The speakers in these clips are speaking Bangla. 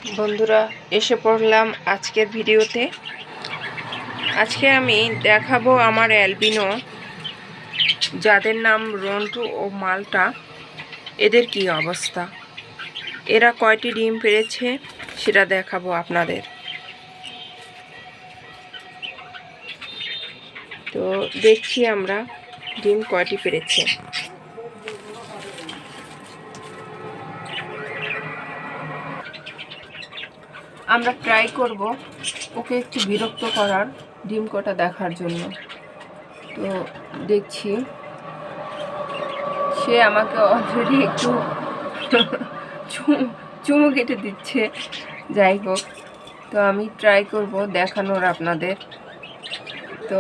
বন্ধুরা, এসে পড়লাম আজকের ভিডিওতে। আজকে আমি দেখাবো আমার অ্যালবিনো, যাদের নাম রন্টু ও মাল্টা, এদের কি অবস্থা, এরা কয়টি ডিম পেড়েছে সেটা দেখাবো আপনাদের। তো দেখছি আমরা ডিম কয়টি পেড়েছে। আমরা ট্রাই করব ওকে একটু বিরক্ত করার, ডিম কটা দেখার জন্য। তো দেখছি সে আমাকে অলরেডি একটু চুমু কেটে দিচ্ছে। যাই হোক, তো আমি ট্রাই করব দেখানোর আপনাদের। তো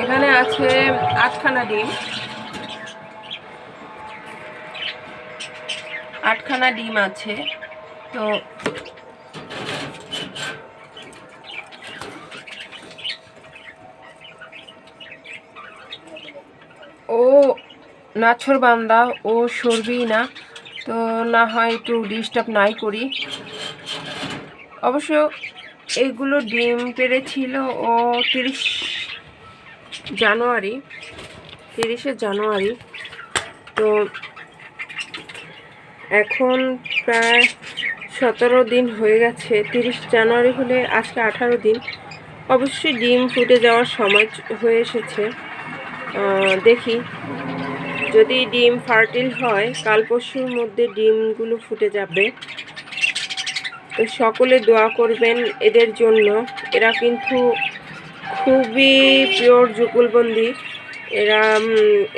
এখানে আছে 8খানা ডিম। 8খানা ডিম আছে। তো ও নাছর বান্দা, ও সরবেই না। তো না হয় একটু ডিস্টার্ব নাই করি। অবশ্য এইগুলো ডিম পেড়েছিল ও 30শে জানুয়ারি। তো এখন প্রায় 17 দিন হয়ে গেছে। 30 জানুয়ারি হলে আজকে 18 দিন। অবশ্যই ডিম ফুটে যাওয়ার সময় হয়ে এসেছে। দেখি, যদি ডিম ফার্টিল হয় কাল পরশুর মধ্যে ডিমগুলো ফুটে যাবে। তো সকলে দোয়া করবেন এদের জন্য। এরা কিন্তু খুবই পিওর যুগলবন্দি। এরা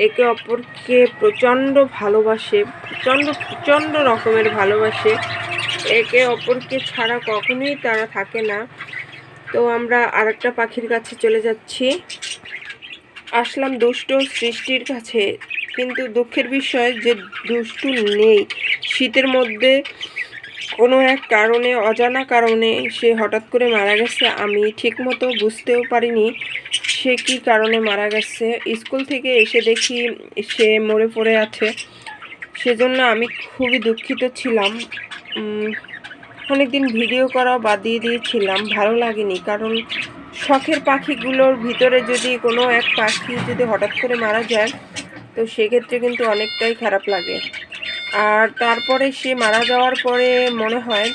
একে অপরকে প্রচণ্ড ভালোবাসে, প্রচণ্ড রকমের ভালোবাসে। একে অপরকে ছাড়া কখনোই তারা থাকে না। তো আমরা আরেকটা পাখির কাছে চলে যাচ্ছি। আসলাম দুষ্ট সৃষ্টির কাছে, কিন্তু দুঃখের বিষয় যে দুষ্টু নেই। শীতের মধ্যে কোনো এক কারণে, অজানা কারণে সে হঠাৎ করে মারা গেছে। আমি ঠিকমতো বুঝতেও পারিনি সে কী কারণে মারা গেছে। স্কুল থেকে এসে দেখি সে মরে পড়ে আছে। সেজন্য আমি খুবই দুঃখিত ছিলাম। অনেকদিন ভিডিও করা বাদ দিয়ে দিয়েছিলাম, ভালো লাগেনি। কারণ শখের পাখিগুলোর ভিতরে যদি কোনো এক পাখি যদি হঠাৎ করে মারা যায়, তো সেক্ষেত্রে কিন্তু অনেকটাই খারাপ লাগে। আর তারপরে সে মারা যাওয়ার পরে মনে হয়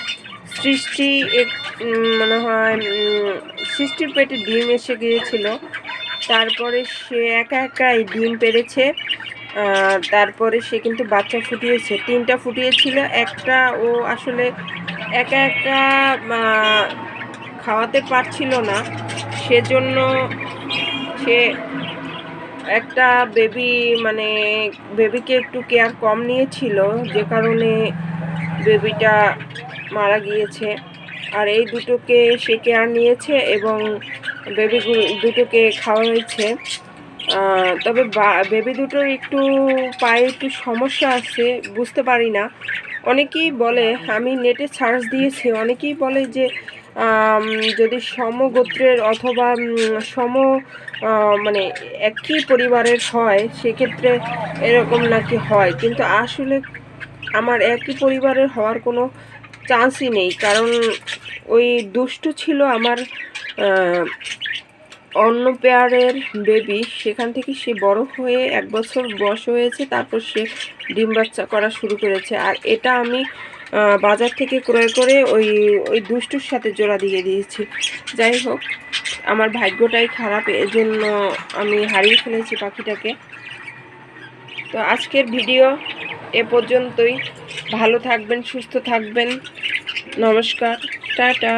সৃষ্টির পেটে ডিম এসে গিয়েছিল। তারপরে সে একাই ডিম পেড়েছে। তারপরে সে কিন্তু বাচ্চা ফুটিয়েছে, 3টা ফুটিয়েছিল। একটা ও আসলে একা খাওয়াতে পারছিল না, সেজন্য সে একটা বেবিকে একটু কেয়ার কম নিয়েছিল, যে কারণে বেবিটা মারা গিয়েছে। আর এই দুটোকে সে কেয়ার নিয়েছে এবং দুটোকে খাওয়া হয়েছে। তবে বেবি দুটোর একটু পায়ে একটু সমস্যা আছে, বুঝতে পারি না। অনেকেই বলে, আমি নেটে সার্চ দিয়েছি, অনেকেই বলে যে যদি সমগোত্রের অথবা একই পরিবারের হয় সেক্ষেত্রে এরকম নাকি হয়। কিন্তু আসলে আমার একই পরিবারের হওয়ার কোনো চান্সই নেই। কারণ ওই দুষ্টু ছিল আমার অন্য পেয়ারের বেবি। সেখান থেকে সে বড় হয়ে 1 বছর বয়স হয়েছে, তারপর সে ডিম বাচ্চা করা শুরু করেছে। আর এটা আমি বাজার থেকে ক্রয় করে ওই দুষ্টুর সাথে জোড়া দিয়ে দিয়েছি। যাই হোক, আমার ভাগ্যটাই খারাপ, এজন্য আমি হারিয়ে ফেলেছি পাখিটাকে। তো আজকের ভিডিও এ পর্যন্তই। ভালো থাকবেন, সুস্থ থাকবেন। নমস্কার, টাটা।